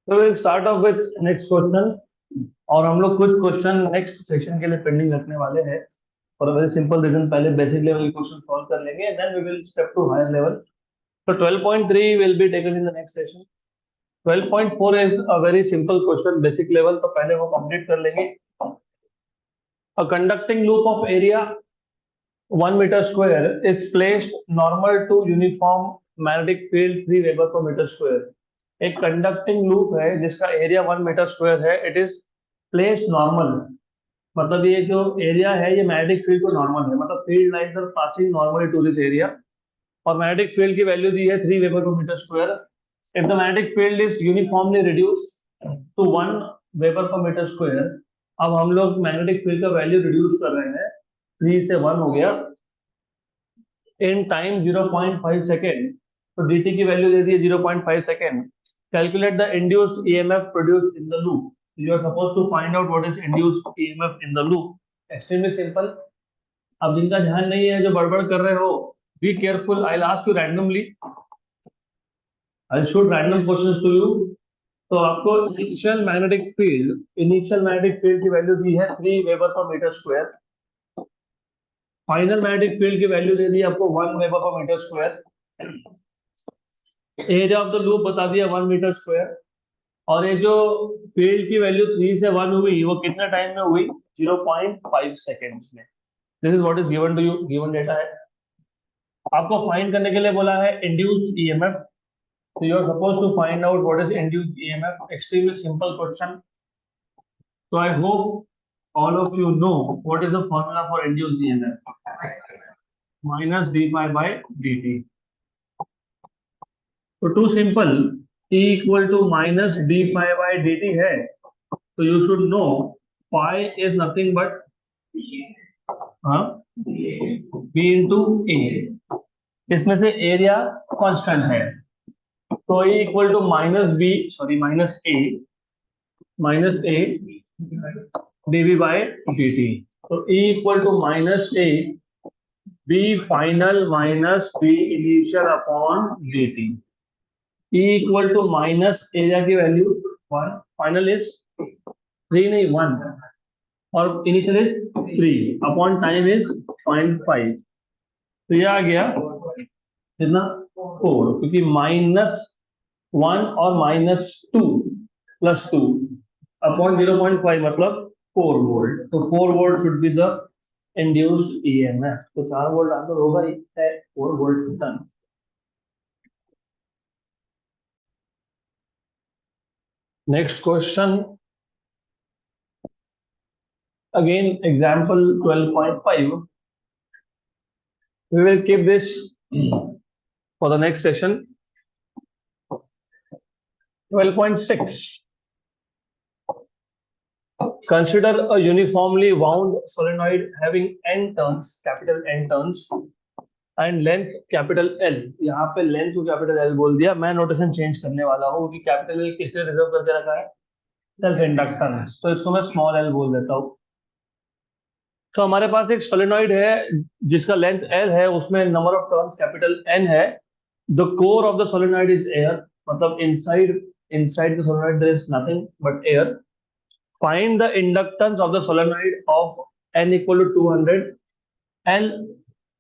तो will start of with next question. और हम लोग कुछ क्वेश्चन नेक्स्ट सेशन के लिए पेंडिंग रखने वाले हैं फॉर वेरी सिंपल रीजन। पहले बेसिक लेवल क्वेश्चन सॉल्व कर लेंगे, then we will step to higher level. तो 12.3 will be taken in the next session. 12.4 is a very simple question basic level, तो पहले वो कंप्लीट कर लेंगे। A conducting loop of area 1 meter square is placed normal to uniform magnetic field 3 Weber per meter square। एक conducting loop है जिसका area 1 metre square है। It is placed normal, मतलब ये जो एरिया है ये मैग्नेटिक फील्ड को नॉर्मल है, मतलब field lines are passing normally to this area. और मैग्नेटिक फील्ड की वैल्यू दी है 3 weber per metre square. If the magnetic field is uniformly reduced to 1 weber per metre square. अब हम लोग मैग्नेटिक फील्ड का वैल्यू रिड्यूस कर रहे हैं, 3 से 1 हो गया इन टाइम 0.5 सेकेंड। तो dt की वैल्यू दे दी है 0.5 second. Calculate the induced EMF produced in the loop. You are suppose to find out what is induced EMF in the loop. Extremely simple. अब जिनका ध्यान नहीं है, जो बड़बड़ कर रहे हो, be careful. I will ask you randomly, I will shoot random questions to you. तो आपको इनिशियल मैग्नेटिक फील्ड की वैल्यू दी है 3 weber per metre square. Final magnetic field की वैल्यू दे दी आपको 1 weber per metre square. Area of the loop बता दिया 1 मीटर स्क्वायर। और ये जो फील्ड की वैल्यू 3 से 1 हुई, वो कितने टाइम में हुई? 0.5 सेकेंड्स में। This is what is given to you, given data है। आपको फाइंड करने के लिए बोला है इंड्यूस्ड ईएमएफ। तो you are suppose to find out what is induced EMF. Extremely simple question. So I hope all of you know what is the formula for induced EMF, minus d phi by dt. तो too simple, E equal to minus d phi by D t है। तो you should know phi is nothing but B into A. इसमें से area constant है, तो E equal to minus A dv by dt। तो E equal to minus A B final minus B initial upon dt। E equal to minus area की value 1, final is 3 नहीं 1, और initial is 3 upon time is 0.5। तो ये आ गया कितना? 4, क्योंकि -1 और -2 प्लस 2 अपॉन 0.5 मतलब 4 वोल्ट। तो 4 volt should be the induced EMF. तो 4 वोल्ट आंसर होगा, है 4 volt done. Next question, again example 12.5. We will keep this for the next session. 12.6. Consider a uniformly wound solenoid having n turns, capital N turns, and length capital L। यहाँ पे length को capital L बोल दिया। मैं notation change करने वाला हूँ कि कैपिटल L किसने रिजर्व करके रखा है? Self inductance. तो इसको मैं स्मॉल l बोल देता हूँ। तो हमारे पास एक सोलेनॉइड है जिसका लेंथ L है, उसमें number of turns capital N है। The core of the solenoid is air, मतलब inside the solenoid there is nothing but air. Find the inductance of the solenoid of N equal to 200, L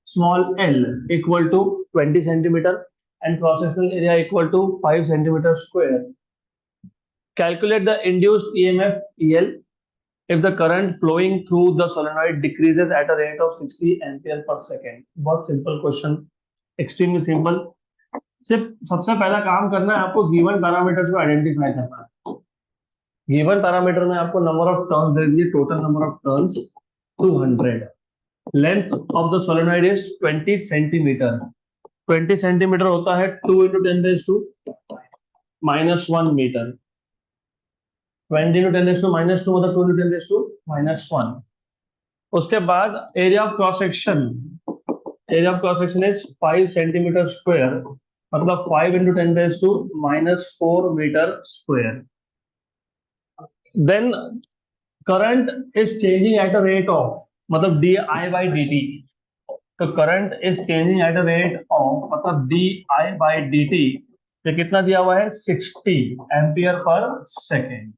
small l equal to 20 centimeter, and cross sectional area equal to 5 centimeter square. Calculate the induced EMF EL if the current flowing through the solenoid decreases at a rate of 60 ampere per second। बहुत simple question, extremely simple. सिर्फ सबसे पहला काम करना है आपको, given parameters को identify करना है। गिवन पैरामीटर में आपको नंबर ऑफ टर्न्स दे दिए, total number of turns 200। Length of the solenoid is 20 centimetre. 20 centimetre होता है 2 इंटू 10⁻⁻1 मीटर। 20 इंटू 10⁻2 मतलब 2 इंटू 10⁻⁻1। उसके बाद area of cross section is 5 centimetre square, मतलब 5 into 10⁻⁻4 metre square. Then current is changing at a rate of, मतलब d I by D t. तो current is changing at a rate of, मतलब d I by D t ये कितना दिया हुआ है 60 ampere per second.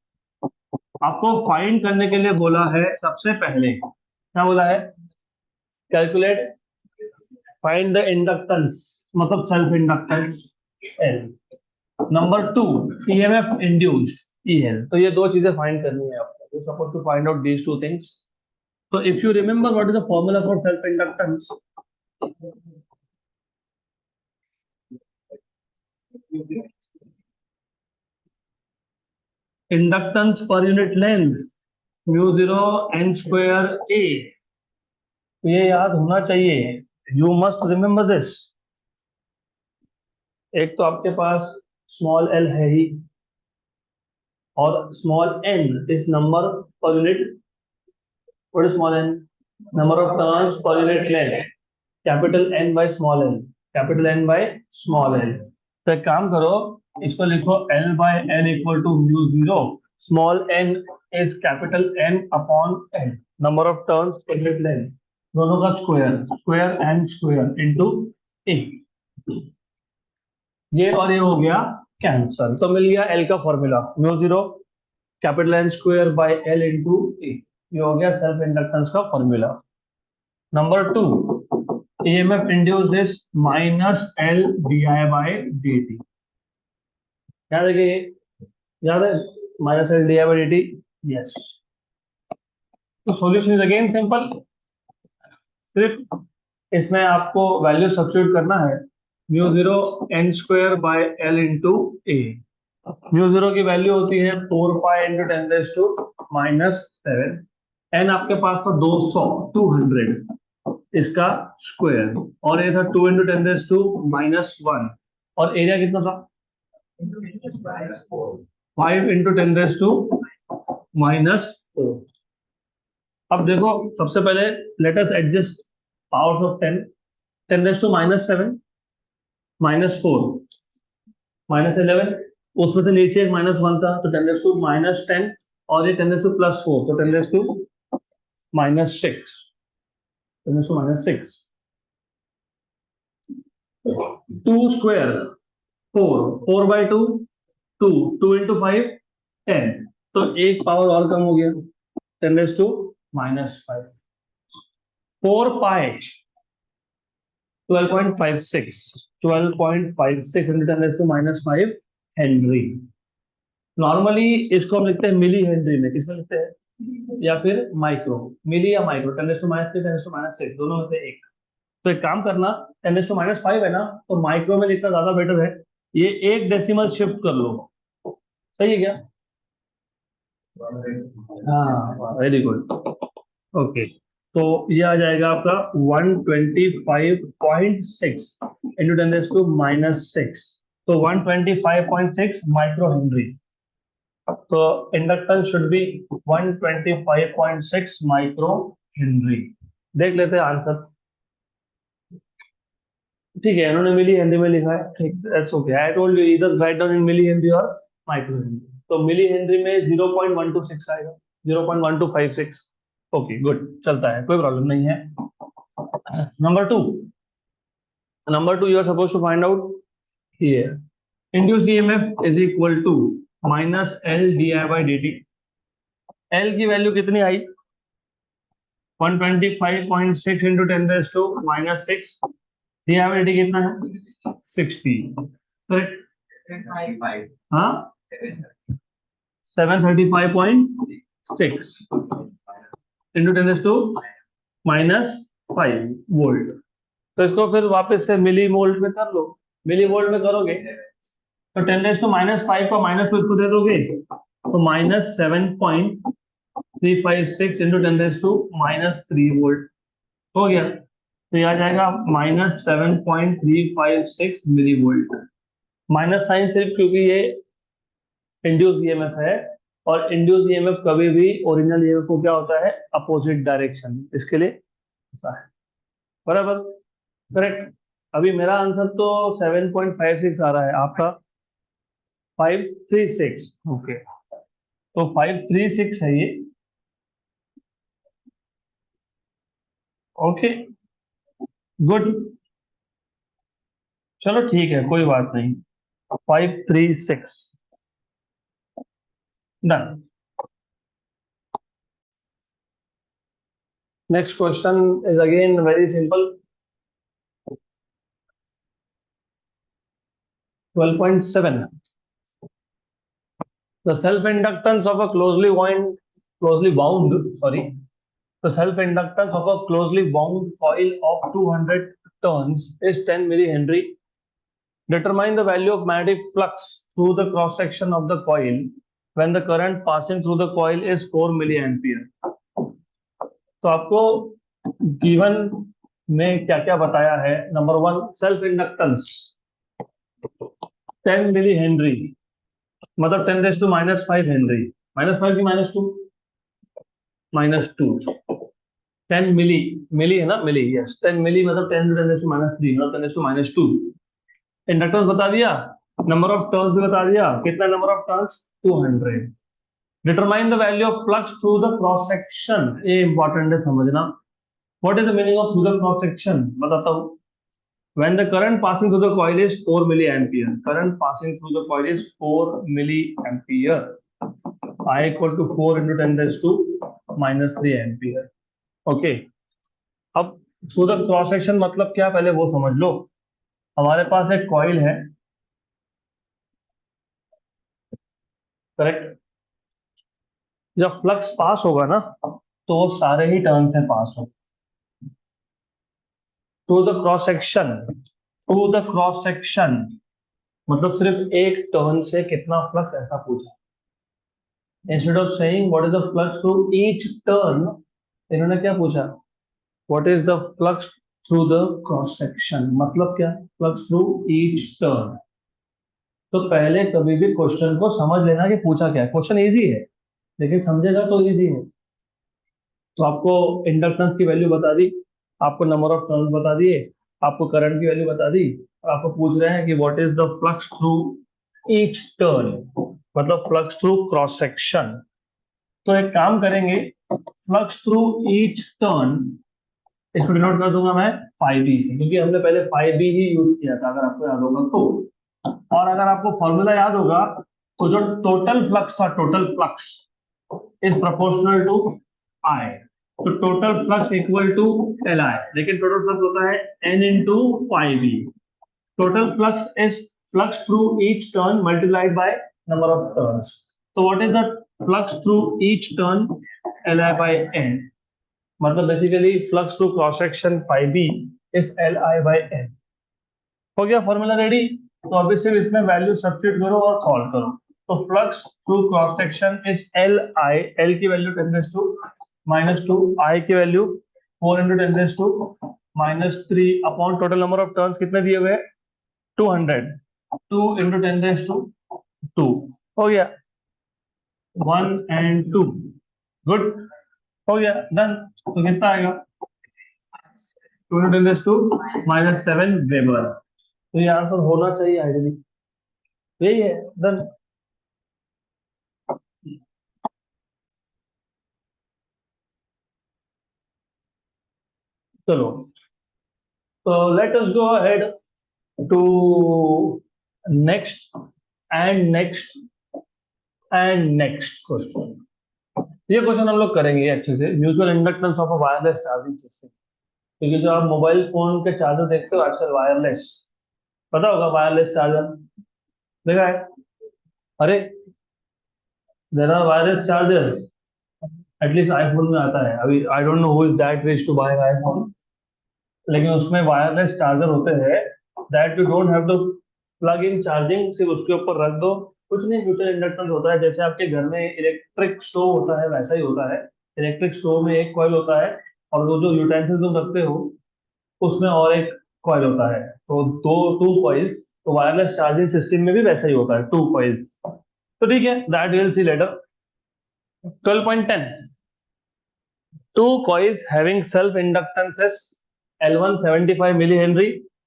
आपको find करने के लिए बोला है सबसे पहले, क्या बोला है, कैलकुलेट फाइंड द इंडक्टेंस, मतलब self inductance L. Number 2 EMF induced E L. तो ये दो चीजें फाइंड करनी है आपको, you suppose to find out these two things. So if you remember what is the formula for self-inductance? Inductance per unit length, mu zero n square a। ये याद होना चाहिए, you must remember this। एक तो आपके पास small L है ही, और small n is number per unit, what is small n, number of turns per unit length, capital N by small n, capital N by small n. तो एक काम करो, इसको लिखो L by L equal to mu zero, small n is capital N upon N, number of turns per unit length, दोनों का square, square N square into A. ये और ये हो गया कैंसल, तो मिल गया एल का formula, mu zero capital N square by L into A. ये हो गया सेल्फ इंडक्टेंस का फॉर्मूला। नंबर 2 EMF induced is minus L di by dt। याद है कि याद है minus L D I by D T. Yes, तो सॉल्यूशन इज अगेन सिंपल, सिर्फ इसमें आपको वैल्यू सब्स्टिट्यूट करना है, mu zero N square by L into A. Mu zero की वैल्यू होती है 4 पाई इंटू 10⁻⁻⁷। एन आपके पास था 200, 200 इसका स्क्वायर, और ये था 2 इंटू 10⁻⁻⁻1, और एरिया कितना था 5 इंटू 10⁻⁻⁴। अब देखो, सबसे पहले let us adjust powers of 10, 10⁻⁻⁷, -4, -11, उसमें से नीचे एक -1 था तो 10⁻⁻10, और ये 10⁻+4 तो 10⁻⁻6, 10⁻⁻6। 2 स्क्वायर 4, 4/2 2, 2 इंटू 5 10, तो एक पावर और कम हो गया 10⁻⁻5। 4 पाई 12.56, 12.56 इंटू 10⁻⁻5 हेनरी। नॉर्मली इसको हम लिखते हैं मिली हेनरी में, किसमें लिखते हैं, या फिर माइक्रो, मिली या माइक्रो, 10⁻⁶, 10⁻⁶ दोनों में से एक। तो एक काम करना, 10⁻⁵ है ना, तो माइक्रो में लिखना ज्यादा बेटर है, ये एक डेसिमल शिफ्ट कर लो, सही है क्या, हाँ वेरी गुड, ओके। तो ये आ जाएगा आपका 125.6 इंटू 10⁻⁻6, तो 125.6 माइक्रो हेनरी। तो inductance should be 125.6 micro Henry. देख लेते हैं आंसर, ठीक है, इन्होंने मिली हेनरी में लिखा है, ठीक, that's okay. I told you इधर write down in milli henry और माइक्रो हेनरी। तो मिली हेनरी में 0.126 आएगा, 0.1256। ओके गुड, चलता है, कोई प्रॉब्लम नहीं है। Number two you are suppose to find out here, induced EMF is equal to minus L D I by D T. L की वैल्यू कितनी आई, 125.6 into 10⁻⁻�6, D I by D T कितना है 60, करेक्ट, हाँ 735.6 into 10⁻⁻5 volt. तो इसको फिर वापस से मिली वोल्ट में कर लो, मिली वोल्ट में करोगे तो 10⁻⁻5 का माइनस को इसको दे दोगे, तो -7.356 इंटू 10⁻⁻3 वोल्ट हो गया। तो ये आ जाएगा -7.356 मिली वोल्ट। माइनस साइन सिर्फ क्योंकि ये इंड्यूस ईएमएफ है, और इंड्यूस ईएमएफ कभी भी ओरिजिनल ईएमएफ को क्या होता है, अपोजिट डायरेक्शन, इसके लिए ऐसा है, बराबर, करेक्ट। अभी मेरा आंसर तो 7.56 आ रहा है, आपका 536, ओके, तो 536 है ये, ओके गुड, चलो ठीक है, कोई बात नहीं। 536 done. Next question is again very simple. 12.7. The self-inductance of a closely bound, the self-inductance of a closely bound coil of 200 turns is 10 millihenry. Determine the value of magnetic flux through the cross section of the coil when the current passing through the coil is 4 milliampere. तो आपको given में क्या क्या बताया है. Number 1 self inductance 10 milli henry, मतलब 10⁻⁻5 Henry. -5 की -2, -2. 10 मिली है ना, मिली. यस, 10 मिली मतलब 10⁻⁻3 मतलब 10⁻². इंडक्टेंस बता दिया, नंबर ऑफ टर्न्स भी बता दिया. कितना number of turns? 200. Determine the value of flux through the cross section. ये इंपॉर्टेंट है समझना. What is the meaning of through the cross section? बताता हूँ. When the current passing through the coil is 4 milliampere, current passing through the coil is 4 milliampere. I equal to 4 into 10⁻³ ampere. Okay. अब through the cross section मतलब क्या, पहले वो समझ लो. हमारे पास एक कॉइल है, करेक्ट. जब फ्लक्स पास होगा ना तो वो सारे ही टर्न से पास हो. Through the cross section, through the cross section मतलब सिर्फ एक टर्न से कितना फ्लक्स, ऐसा पूछा. Instead of saying what is the flux through each turn, इन्होंने क्या पूछा? What is the flux through the cross section. मतलब क्या? Flux through each turn. तो पहले कभी भी क्वेश्चन को समझ लेना कि पूछा क्या है. क्वेश्चन इजी है लेकिन समझेगा तो इजी है. तो आपको इंडक्टेंस की वैल्यू बता दी, आपको नंबर ऑफ टर्न्स बता दिए, आपको करंट की वैल्यू बता दी, और आपको पूछ रहे हैं कि what is the flux through each turn, मतलब फ्लक्स थ्रू क्रॉस सेक्शन. तो एक काम करेंगे, फ्लक्स थ्रू ईच टर्न इसको डिनोट कर दूंगा मैं 5b से, क्योंकि हमने पहले 5b ही यूज किया था, अगर आपको याद होगा तो. और अगर आपको फॉर्मूला याद होगा तो जो टोटल फ्लक्स था, total flux is proportional to I. तो total flux equal to L I, लेकिन टोटल फ्लक्स होता है n into 5b. Total flux is flux through each turn multiplied by number of turns. तो what is the flux through each turn? Li by n. मतलब basically flux through cross section 5b is Li by n. हो गया formula ready. तो अभी सिर्फ इसमें value substitute करो और सॉल्व करो. तो flux through cross section is Li, L की वैल्यू 10⁻⁻², I की value 4 into 10⁻⁻³ upon total number of turns कितने दिए हुए हैं? 200. 2 into 10⁻². हो गया 1 and 2. गुड, हो गया, डन. तो कितना आएगा? 2 into 10⁻⁻7 वेबर. तो ये आंसर होना चाहिए आइडियली. यही है, डन. चलो, तो let us go ahead to next and next and next question. ये क्वेश्चन हम लोग करेंगे अच्छे से. Mutual inductance of a wireless charging system. क्योंकि जो आप मोबाइल फोन के चार्जर देखते हो आजकल वायरलेस, पता होगा वायरलेस चार्जर देखा है. अरे there are wireless chargers, at least iPhone में आता है. अभी I don't know who is that rich to buy iPhone, लेकिन उसमें वायरलेस चार्जर होते हैं that you don't have to plug in charging, सिर्फ उसके ऊपर रख दो. कुछ नहीं, म्यूचुअल इंडक्टेंस होता है जैसे आपके घर में इलेक्ट्रिक स्टोव होता है, वैसा ही होता है. इलेक्ट्रिक स्टोव में एक कॉइल होता है और वो जो यूटेंसिल तुम रखते हो उसमें और एक कॉइल होता है, तो दो टू कॉइल्स. तो वायरलेस चार्जिंग सिस्टम में भी वैसा ही होता है, टू कॉइल्स. तो ठीक है, that will see later. 12.10. Two coils having self-inductances L1 75 millihenry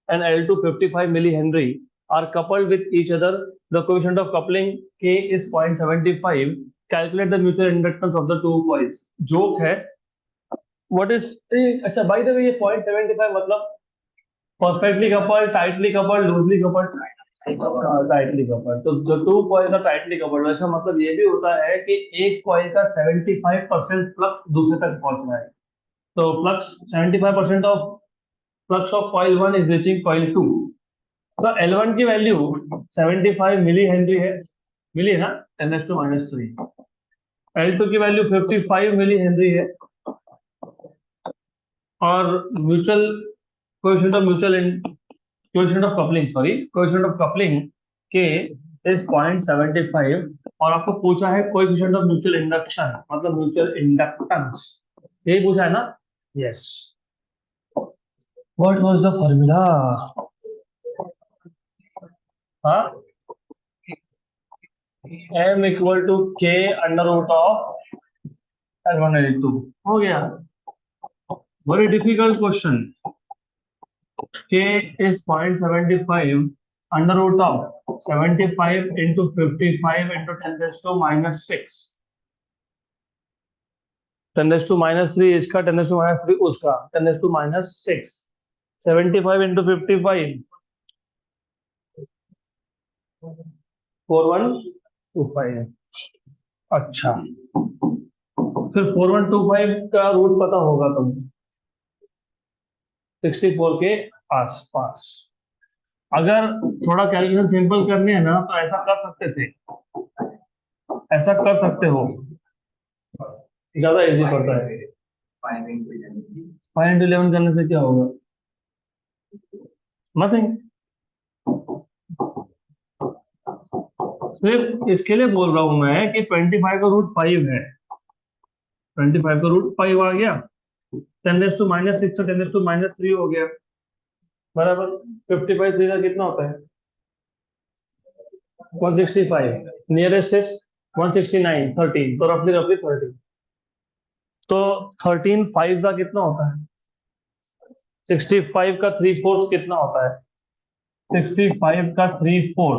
and L2 55 millihenry are coupled with each other. The coefficient of coupling K is 0.75. Calculate the mutual inductance of the two coils. Joke है. What is? अच्छा, by the way, ये 0.75 मतलब perfectly coupled, tightly coupled, loosely coupled. Tightly covered, तो जो to coil का tightly covered, वैसा मतलब ये भी होता है कि एक कॉइल का 75% फ्लक्स दूसरे तक पहुंच रहा है। तो flux 75% of flux of coil one is reaching coil two. तो L1 की वैल्यू 75 मिली हेनरी है, मिली है ना, 10⁻³ L2 की वैल्यू 55 मिली हेनरी है, और mutual coefficient of coefficient of coupling, sorry, coefficient of coupling K is 0.75, और आपको पूछा है कोएफिशिएंट ऑफ म्यूचुअल इंडक्शन, मतलब म्यूचुअल इंडक्टेंस, यही पूछा है ना। Yes, what was the formula? हाँ, m equal to k under root of L1 L2, हो गया। Very difficult question. k is 0.75 under root of 75 into 55 into 10⁻⁻6, 10⁻³ इसका, 10⁻³ उसका, 10⁻⁻6, 75 into 55, 4125। अच्छा, फिर 4125 का रूट पता होगा तुमको, 64 के आसपास। अगर थोड़ा कैलकुलेशन सिंपल करनी है ना, तो ऐसा कर सकते थे, ऐसा कर सकते हो, ज्यादा इजी पड़ता है। 5 into 11 करने से क्या होगा? नथिंग। सिर्फ इसके लिए बोल रहा हूं मैं कि 25 का रूट 5 है, 25 का रूट 5 आ गया, 10⁻⁻6 तो 10⁻³ हो गया, बराबर। 55 3 का कितना होता है? 165, नियरेस्ट इज 169, 13, तो रफली रफली 13। तो 13 5 का कितना होता है? 65 का 3/4 कितना होता है? 65 का 3/4,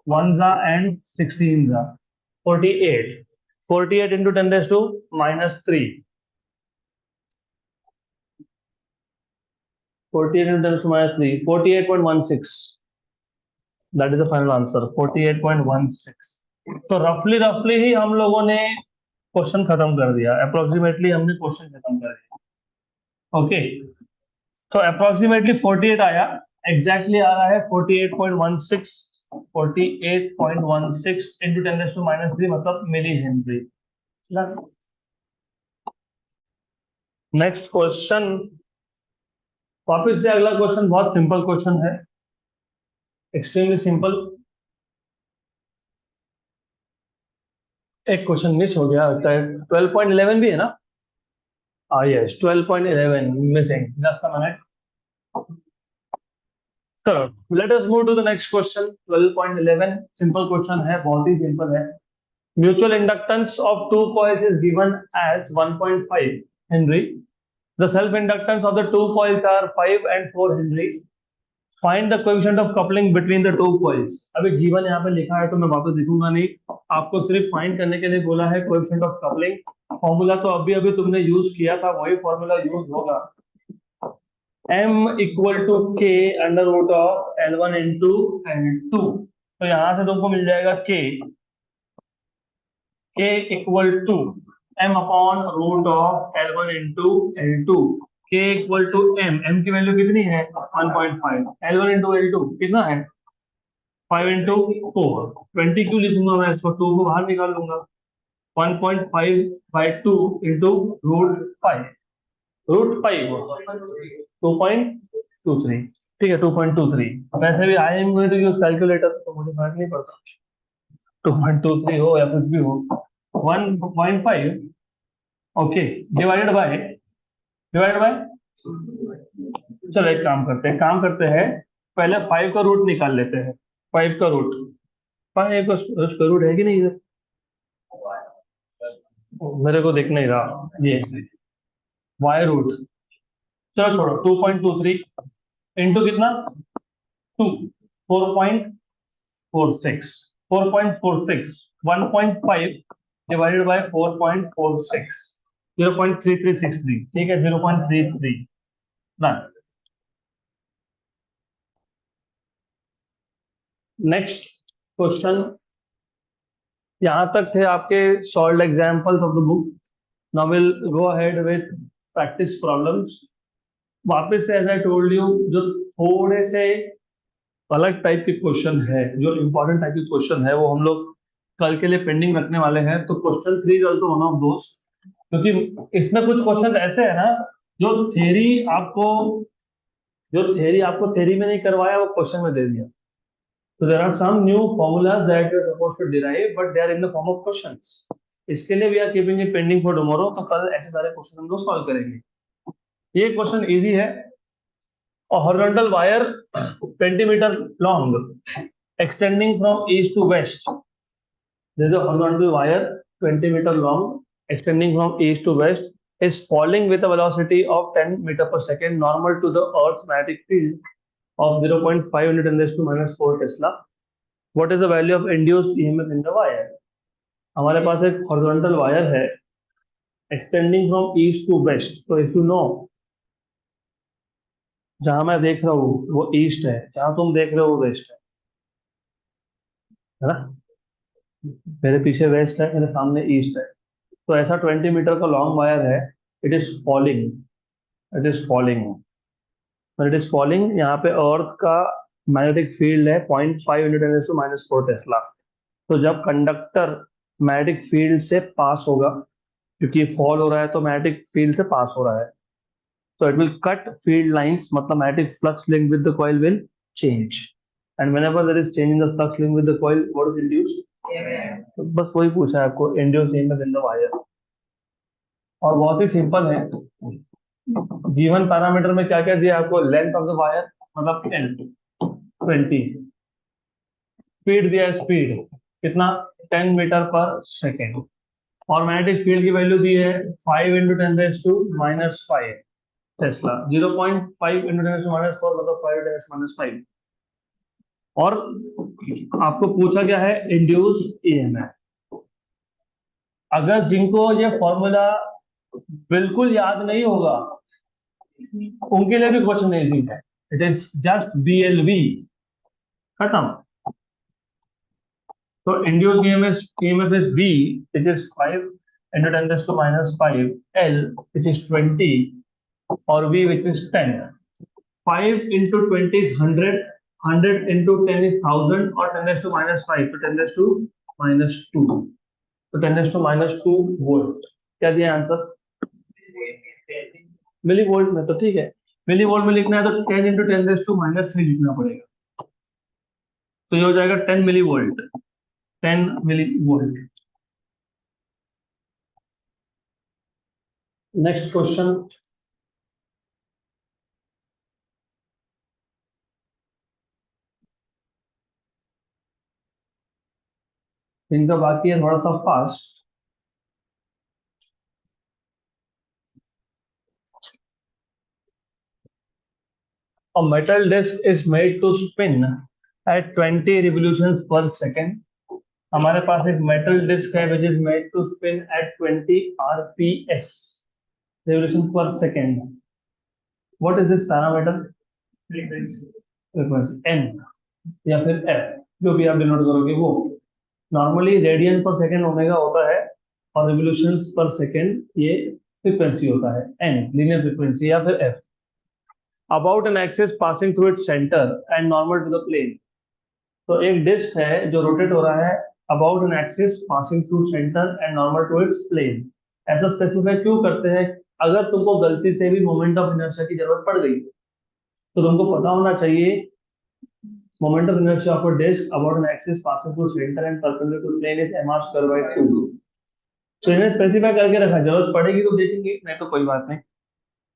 1 जा एंड 16 जा, 48, 48 into 10⁻³ 48 into 10⁻³, 48.16, that is the final answer, 48.16। तो रफली रफली ही हम लोगों ने क्वेश्चन खत्म कर दिया, अप्रोक्सीमेटली हमने क्वेश्चन खत्म कर दिया। ओके, तो अप्रोक्सीमेटली 48 आया, एग्जैक्टली आ रहा है 48.16, 48.16 इंटू 10⁻³ मतलब मिली हेनरी। नेक्स्ट क्वेश्चन, वापिस से अगला क्वेश्चन बहुत सिंपल क्वेश्चन है, एक्सट्रीमली सिंपल। एक क्वेश्चन मिस हो गया, 12.11 भी है ना? Yes, 12.11 missing, just a minute. चलो, let us move to the next question. 12.11 simple question है, बहुत ही सिंपल है। Mutual inductance of two coils is given as 1.5 henry. The self inductance of the two coils are 5 and 4 henry. Find the coefficient of coupling between the two coils. अभी given यहाँ पे लिखा है तो मैं वापस लिखूंगा नहीं, आपको सिर्फ फाइंड करने के लिए बोला है कोएफिशिएंट ऑफ कपलिंग। फॉर्मूला तो अभी अभी तुमने यूज किया था, वही फॉर्मूला यूज होगा, m equal to k under root of L1 into L2। तो यहां से तुमको मिल जाएगा k equal to m upon root of L1 into L2। k equal to m की वैल्यू कितनी है? 1.5, L1 इंटू L2 कितना है? 5 इंटू 4, 20 क्यों लिखूंगा मैं इसको, 2 को बाहर निकाल लूंगा, 1.5/2 इंटू रूट 5, रूट 5 2.23, ठीक है 2.23। वैसे भी I am going to use calculator, तो मुझे फर्क नहीं पड़ता 2.23 हो या कुछ भी हो। 1.5, ओके, डिवाइडेड बाय चलो एक काम करते हैं, पहले 5 का रूट निकाल लेते हैं। 5 का रूट, 5 का स्क्वायर रूट है कि नहीं इधर? मेरे को दिख नहीं रहा ये, वाई रूट, चलो छोड़ो, 2.23 इंटू कितना, 2, 4.46, 4.46, 1.5 डिवाइडेड बाय 4.46, 0.3363, ठीक है 0.33 ना। नेक्स्ट क्वेश्चन, यहाँ तक थे आपके solved examples of the book. Now will go ahead with practice problems. वापस से एज आई टोल्ड यू, जो थोड़े से अलग टाइप के क्वेश्चन है, जो इंपॉर्टेंट टाइप के क्वेश्चन है, वो हम लोग कल के लिए पेंडिंग रखने वाले हैं. तो question 3 is also one of those, क्योंकि इसमें कुछ क्वेश्चन ऐसे है ना, जो थ्योरी आपको थ्योरी में नहीं करवाया, वो क्वेश्चन में दे दिया. So there are some new formulas that you're supposed to derive, but they are in the form of questions. इसके लिए we are keeping it pending for tomorrow. तो कल ऐसे सारे क्वेश्चन हम लोग सॉल्व करेंगे. ये क्वेश्चन इजी है. A horizontal wire 20 meter long extending from east to west. There is a horizontal wire 20 meter long extending from east to west is falling with a velocity of 10 meter per second normal to the Earth's magnetic field of 0.5 into 10 raised to minus 4 Tesla. What is the value of induced EMF in the wire? हमारे पास एक horizontal wire है extending from east to west. तो if you know, जहां मैं देख रहा हूँ वो ईस्ट है, जहां तुम देख रहे हो वो वेस्ट है ना. मेरे पीछे वेस्ट है, मेरे सामने ईस्ट है. तो ऐसा 20 मीटर का लॉन्ग वायर है. It is falling, it is falling, it is falling. यहाँ पे अर्थ का मैग्नेटिक फील्ड है 0.5 इंटू 10 टू माइनस 4 टेस्ला. तो जब कंडक्टर मैग्नेटिक फील्ड से पास होगा, क्योंकि फॉल हो रहा है तो मैग्नेटिक फील्ड से पास हो रहा है, so it will cut field lines, मतलब magnetic flux linked with the coil will change, and whenever there is change in the flux linked with the coil, what is induced? तो बस वही पूछा है आपको, induced EMF in the wire. और बहुत ही सिंपल है. गिवन पैरामीटर में क्या क्या दिया आपको? लेंथ ऑफ द वायर मतलब L 20, स्पीड दिया है, स्पीड कितना? 10 मीटर पर सेकेंड. और मैग्नेटिक फील्ड की वैल्यू दी है 5 into 10 raise to minus 5 tesla. 0.5 into 10 minus 4 मतलब 5 10 माइनस 5. और आपको पूछा गया है इंड्यूस ईएमएफ. अगर जिनको ये फॉर्मूला बिल्कुल याद नहीं होगा, उनके लिए भी क्वेश्चन इजी है. इट इज जस्ट BLV, खत्म. तो induce EMF is B, which is 5 into 10 raised to minus 5, L which is 20, और V which is 10. 5 into 20 is 100, 100 into 10 is 1000, और 10 raised to minus 5 तो 10 raised to minus 2. तो 10 raised to minus 2 volt. क्या दिया answer? Milli volt में. तो ठीक है, मिली वोल्ट में लिखना है तो 10 into 10 raised to minus 3 लिखना पड़ेगा. तो ये हो जाएगा 10 milli volt, 10 milli volt. Next question, इनका बाकी है थोड़ा सा fast. A metal disc is made to spin at 20 revolutions per second. हमारे पास एक मेटल डिस्क है which is made to spin at 20 rps, revolution per second. What is this parameter? Frequency n या फिर f, जो भी आप denote करोगे वो. नॉर्मली रेडियन पर सेकेंड ओमेगा होता है, और रिवोल्यूशंस पर सेकेंड ये फ्रीक्वेंसी होता है n, लीनियर फ्रीक्वेंसी या फिर f. About an axis passing through its centre and normal to the plane. तो एक डिस्क है जो रोटेट हो रहा है about an axis passing through centre and normal to its plane. ऐसा स्पेसिफाई क्यों करते हैं? अगर तुमको गलती से भी मोमेंट ऑफ इनर्शिया की जरूरत पड़ गई, तो तुमको पता होना चाहिए moment of inertia of a disc about an axis passing through centre and perpendicular to plane is mr square by 2. तो इन्हें स्पेसिफाई करके रखा, जरूरत पड़ेगी तो देखेंगे, नहीं तो कोई बात नहीं.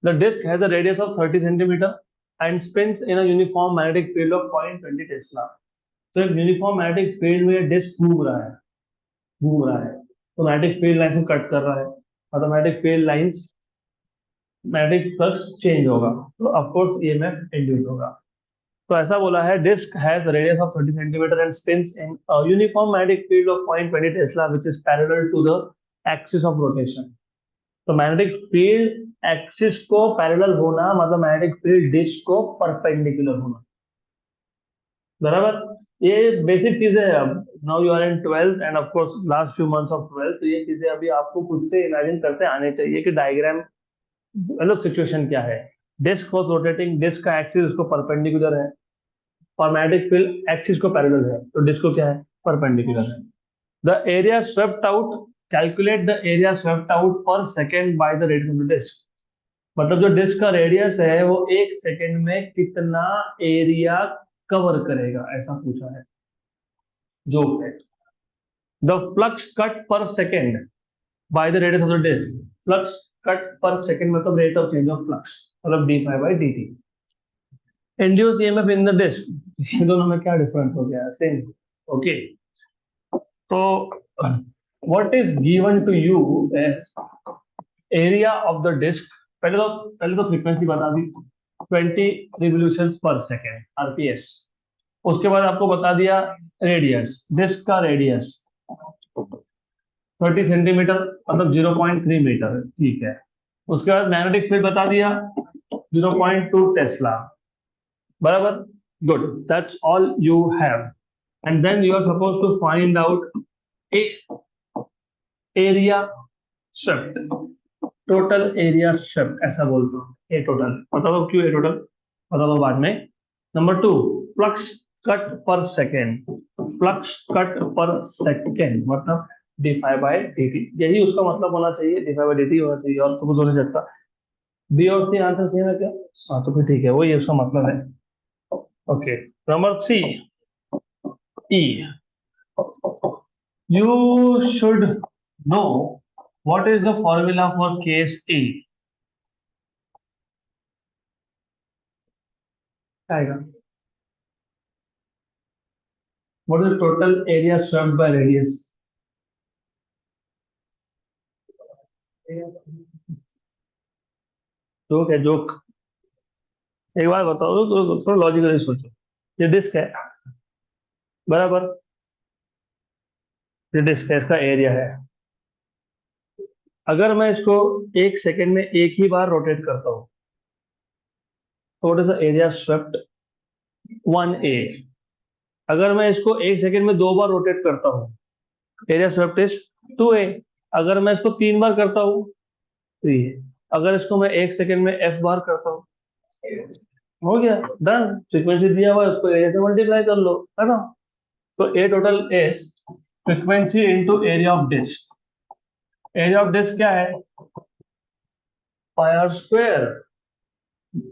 The disc has a radius of 30 centimetre and spins in a uniform magnetic field of 0.20 tesla. तो एक यूनिफॉर्म मैग्नेटिक फील्ड में डिस्क घूम रहा है, घूम रहा है. तो मैग्नेटिक फील्ड लाइंस को कट कर रहा है, और magnetic field lines, magnetic flux change होगा, तो ऑफ कोर्स ईएमएफ इंड्यूस होगा. तो ऐसा बोला है, disc has radius of 30 centimetre and spins in uniform magnetic field of 0.20 tesla which is parallel to the axis of rotation. तो magnetic field axis को parallel होना मतलब मैग्नेटिक फील्ड डिस्क को परपेंडिकुलर होना, बराबर. ये बेसिक चीजें है। अब now you are in 12th end of course last few months of 12th, तो ये चीजें अभी आपको खुद से इमेजिन करते आने चाहिए कि डायग्राम मतलब सिचुएशन क्या है। डिस्क वॉज रोटेटिंग, डिस्क का एक्सिस उसको परपेंडिकुलर है और मैग्नेटिक फील्ड एक्सिस को पैरेलल है, तो डिस्क को क्या है, परपेंडिकुलर है। The area swept out, calculate the area swept out per second by the radius of the disc. मतलब जो डिस्क का रेडियस है वो एक सेकेंड में कितना एरिया कवर करेगा, ऐसा पूछा है जो है। The flux cut per second by the radius of the disc, flux cut per second मतलब rate of change of flux, मतलब d phi by D t. Induce EMF in the disc, ये दोनों में क्या डिफरेंस हो गया, same. Okay, तो what is given to you as area of the disc. पहले तो फ्रीक्वेंसी बता दी 20 रिवोल्यूशंस पर सेकेंड आरपीएस। उसके बाद आपको बता दिया रेडियस, डिस्क का रेडियस 30 सेंटीमीटर मतलब 0.3 मीटर, ठीक है। उसके बाद मैग्नेटिक फील्ड बता दिया 0.2 टेस्ला, बराबर। Good, that's all you have. And then you are suppose to find out a area shift, total area shift ऐसा बोलते हो। ए टोटल बता दो, क्यों ए टोटल बता दो बाद में। Number 2, flux cut per second, flux cut per second मतलब D five by D T, यही उसका मतलब होना चाहिए, D five by D T होना चाहिए, और तो कुछ हो नहीं सकता। बी और सी आंसर सेम है क्या? हाँ तो फिर ठीक है, वही उसका मतलब है। Okay, number 3 E, you should no what is the formula for case E? आएगा, what is the total area swept by radius? Joke है जोक। एक बार बताओ तो थोड़ा लॉजिकली सोचो। ये डिस्क है, बराबर, ये डिस्क है, इसका एरिया है। अगर मैं इसको एक सेकंड में एक ही बार रोटेट करता हूँ तो what is the area swept? 1A। अगर मैं इसको एक सेकंड में दो बार रोटेट करता हूँ, एरिया स्वेप्ट इज 2A। अगर मैं इसको 3 बार करता हूँ 3A। अगर इसको मैं एक सेकंड में F बार करता हूँ, हो गया, डन। फ्रीक्वेंसी दिया हुआ है, उसको एरिया से मल्टीप्लाई कर लो, है ना। तो A total is frequency into area of disc. Area of disc क्या है? Pi are square.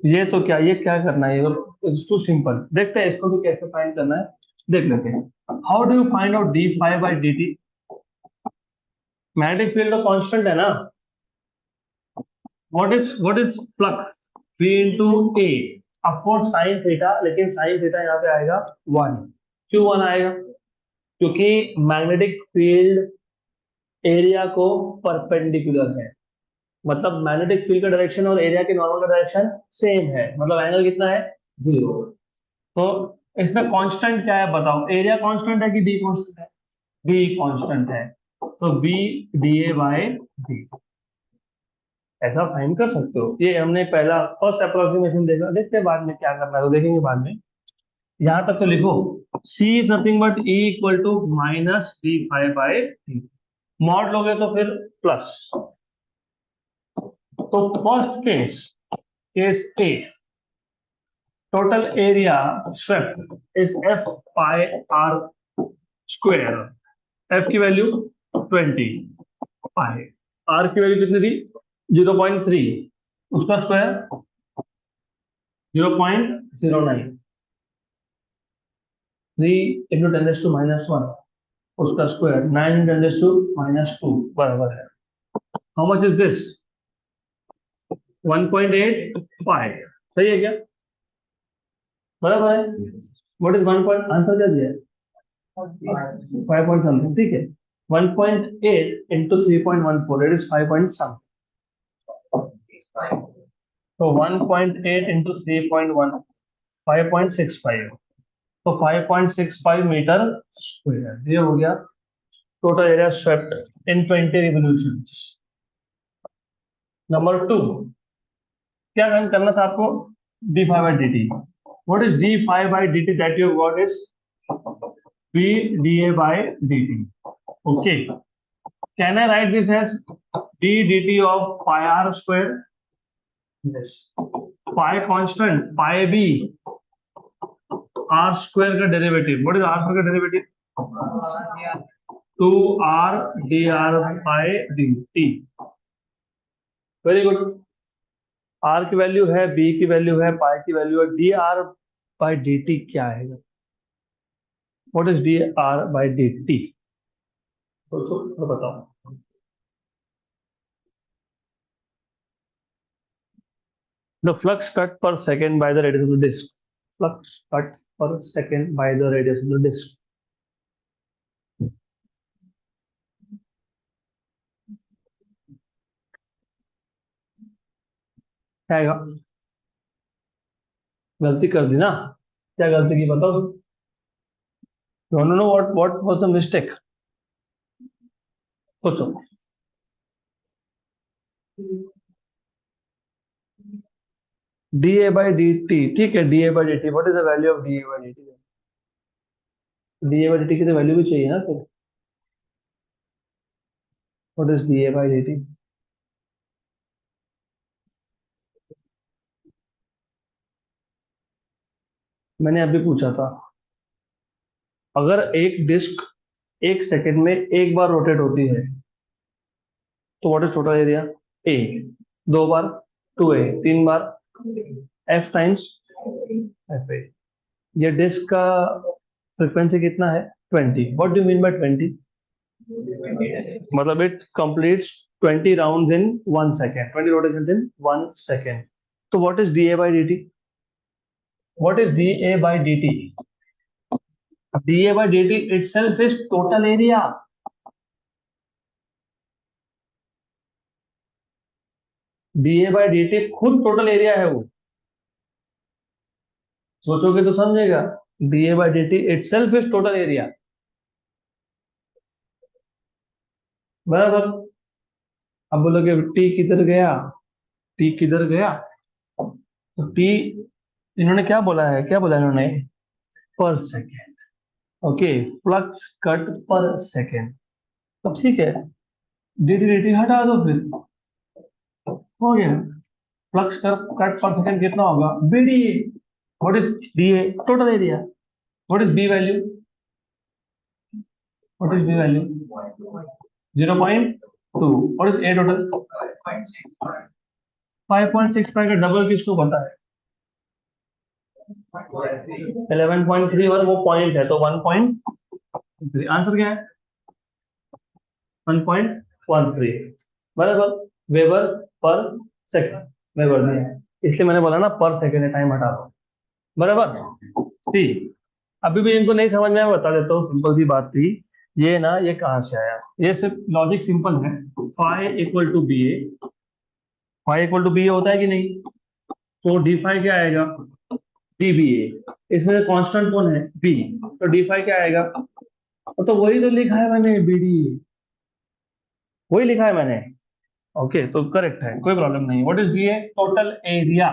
ये तो क्या, ये क्या करना है, इट्स टू सिंपल। देखते हैं इसको भी कैसे फाइंड करना है, देख लेते हैं। How do you find out D five by D T? Magnetic field तो कांस्टेंट है ना। What is flux? v into A, of course sine theta, लेकिन साइन थीटा यहाँ पे आएगा 1। क्यों 1 आएगा? क्योंकि मैग्नेटिक फील्ड एरिया को परपेंडिकुलर है, मतलब मैग्नेटिक फील्ड का डायरेक्शन और एरिया के नॉर्मल का डायरेक्शन सेम है, मतलब एंगल कितना है, 0। तो इसमें कांस्टेंट क्या है बताओ, एरिया कांस्टेंट है कि बी कांस्टेंट है? बी कांस्टेंट है, तो B D A by D, ऐसा फाइंड कर सकते हो। ये हमने पहला फर्स्ट अप्रोक्सीमेशन देखा, देखते हैं बाद में क्या करना है, तो देखेंगे बाद में। यहां तक तो लिखो, C is nothing but E equal to minus D five by D. Mod लोगे तो फिर प्लस। तो first case, case A, total area swept is F pi are square. F की वैल्यू 20, पाई आर की वैल्यू कितनी थी, 0.3, उसका square 0.09, 3 into 10⁻⁻⁻⁻⁻⁻⁻⁻⁻⁻⁻⁻⁻⁻⁻⁻⁻⁻⁻⁻⁻⁻⁻⁻⁻⁻⁻⁻⁻⁻⁻⁻⁻⁻⁻⁻⁻⁻⁻⁻⁻⁻⁻⁻⁻⁻⁻⁻⁻⁻⁻⁻⁻⁻⁻⁻⁻⁻⁻⁻⁻⁻⁻⁻⁻⁻⁻⁻⁻⁻⁻⁻⁻⁻⁻⁻⁻⁻⁻⁻⁻⁻⁻what is this? 1.8 pi, सही है क्या? बराबर है। what is 1 point, आंसर क्या दिया है? 5 point something, ठीक है। 1.8 into 3.14, it is 5 point something। तो 1.8 into 3.1, 5.65, तो 5.65 मीटर स्क्वायर, ये हो गया टोटल एरिया स्वेप्ट इन 20 रिवोल्यूशंस। नंबर 2, क्या करना था आपको? d5 by dt। what is d5 by dt that you got is b dA by dt. Okay, can I write this as d dt of pi r square? Yes. Pi constant, pi b, r square का derivative. What is r square का derivative? 2r dr by dt. Very good. r की value है, b की value है, पाई की value है, dr by dt क्या है? What is dr by dt? सोचो और बताओ. The flux cut per second by the radius of the disk. Flux cut per second by the radius of the disk. क्या आएगा? गलती कर दी ना? क्या गलती की बताओ? You want to know what was the mistake? सोचो. dA by dt, ठीक है, dA by dt. What is the value of dA by dt? dA by dt की तो वैल्यू भी चाहिए ना फिर. What is dA by dt? मैंने अभी पूछा था, अगर एक डिस्क एक सेकंड में एक बार रोटेट होती है तो what is total area? A. दो बार 2a, तीन बार f टाइम्स एफ ए. ये डिस्क का फ्रीक्वेंसी कितना है? 20. What do mean by 20? मतलब it completes 20 rounds in 1 second, 20 rotations in 1 second. तो what is dA by dt? What is dA by dt? dA by dt itself is total area. dA by dt खुद total area है वो. सोचोगे तो समझेगा. dA by dt itself is total area. बराबर. अब बोलोगे t किधर गया? t किधर गया? तो t, इन्होंने क्या बोला है, क्या बोला इन्होंने? पर second. Okay, flux cut per second. तो ठीक है, dt dt हटा दो फिर, हो गया. फ्लक्स कट पर सेकेंड कितना होगा? bda. What is da? Total area. What is b value? What is b value? 0.2. What is a total? 5.65 का डबल किसको पता है? 11.31. वो पॉइंट है तो 1.3. आंसर क्या है? 1.13. बराबर. वेबर पर सेकंड. वेबर में है, इसलिए मैंने बोला ना पर सेकंड टाइम हटा दो. बराबर. ठीक. अभी भी इनको नहीं समझ में आया, बता देता हूँ. सिंपल सी बात थी ये ना. ये कहाँ से आया? ये सिर्फ लॉजिक सिंपल है. Phi equal to B A. Phi equal to B A होता है कि नहीं? तो डी फाई क्या आएगा? D B A. इसमें कांस्टेंट कौन है? बी. तो डी फाई क्या आएगा? तो वही तो लिखा है मैंने, बी डी. वही लिखा है मैंने. ओके, तो करेक्ट है, कोई प्रॉब्लम नहीं. What is D A? Total area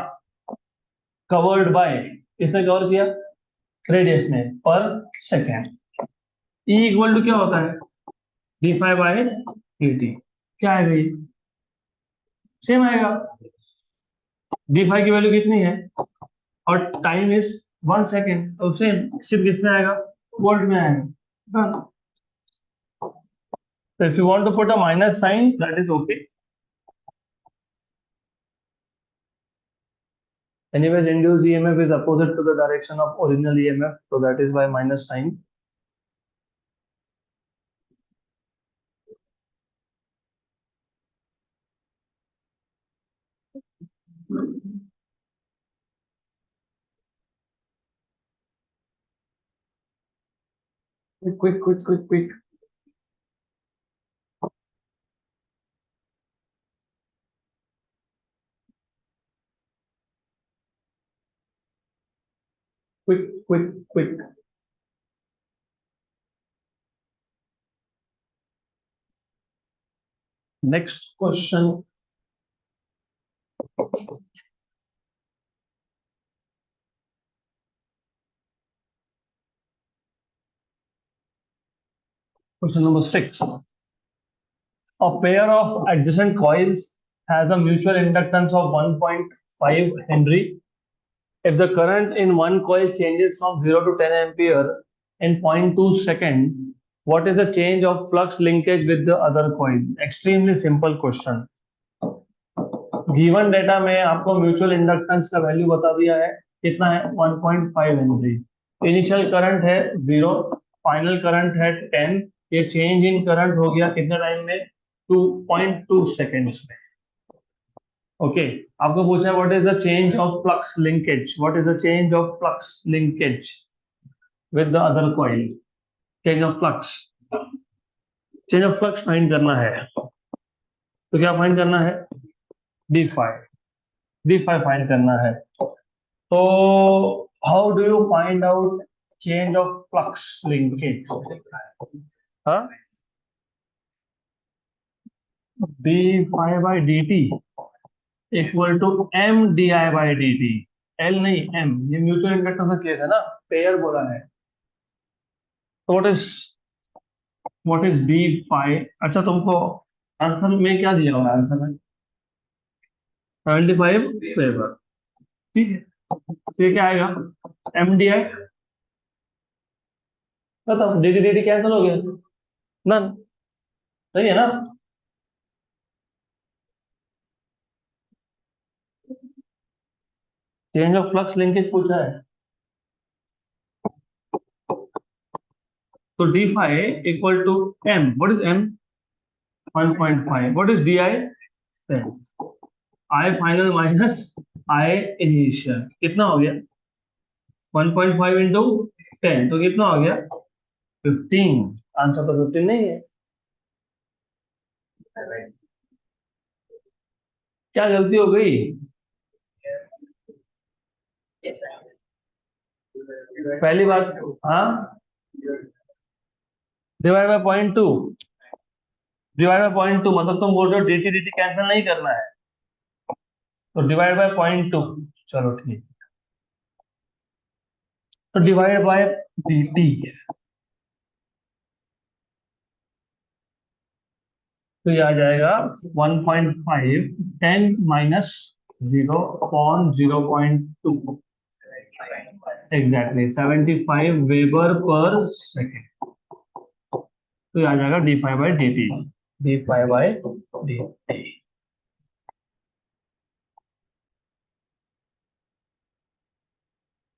covered by, किसने कवर किया? रेडियस ने, पर सेकेंड. ई इक्वल टू क्या होता है? D five by D T. क्या आएगा ये? सेम आएगा. डी फाइव की वैल्यू कितनी है और टाइम इज 1 सेकेंड, तो सेम, सिर्फ किसमें आएगा? वोल्ट में आएगा. Done. So if you want to put a minus sign, that is okay. Anyways, induced EMF is opposite to the direction of original EMF, so that is why minus sign. Quick. Quick. Next question. Question number 6. A pair of adjacent coils has a mutual inductance of 1.5 Henry. If the current in one coil changes from 0 to 10 ampere in 0.2 second, what is the change of flux linkage with the other coil? Extremely simple question. Given data में आपको mutual inductance का value बता दिया है, कितना है 1.5 Henry. Initial current है 0, final current है 10। ये चेंज इन करंट हो गया कितने टाइम में? 2.2 सेकेंड्स में। ओके, आपको पूछा है what is the change of flux linkage, what is the change of flux linkage with the other coil. Change of flux, change of flux find करना है, तो क्या फाइंड करना है? d5 फाइंड करना है। तो how do you find out change of flux linkage? हाँ, d5/dt equal to mdi/dt। L नहीं m, ये म्यूचुअल इंडक्टेंस का केस है ना, पेयर बोला है। तो व्हाट इज d5? अच्छा, तुमको आंसर में क्या दिया हुआ है? आंसर में 75 फेवर, ठीक है। तो ये क्या आएगा? mdi, बताओ, dt dt कैंसिल हो गया, नन, सही है ना? चेंज ऑफ फ्लक्स लिंकेज पूछा है, तो d5 equal to m, what is m? 1.5, what is di? 10। I final minus I initial कितना हो गया? 1.5 इंटू 10, तो कितना हो गया? 15। आंसर तो 15 नहीं है। क्या गलती हो गई? पहली बात, हाँ, डिवाइड बाय 0.2, डिवाइड बाय 0.2 मतलब तुम बोल रहे हो dt dt कैंसिल नहीं करना है, तो डिवाइड बाय 0.2। चलो ठीक, तो डिवाइड बाय dt, तो ये आ जाएगा 1.5, 10 माइनस 0.02, एग्जैक्टली 75 वेबर पर सेकेंड। तो ये आ जाएगा d5/dt, d5/dt।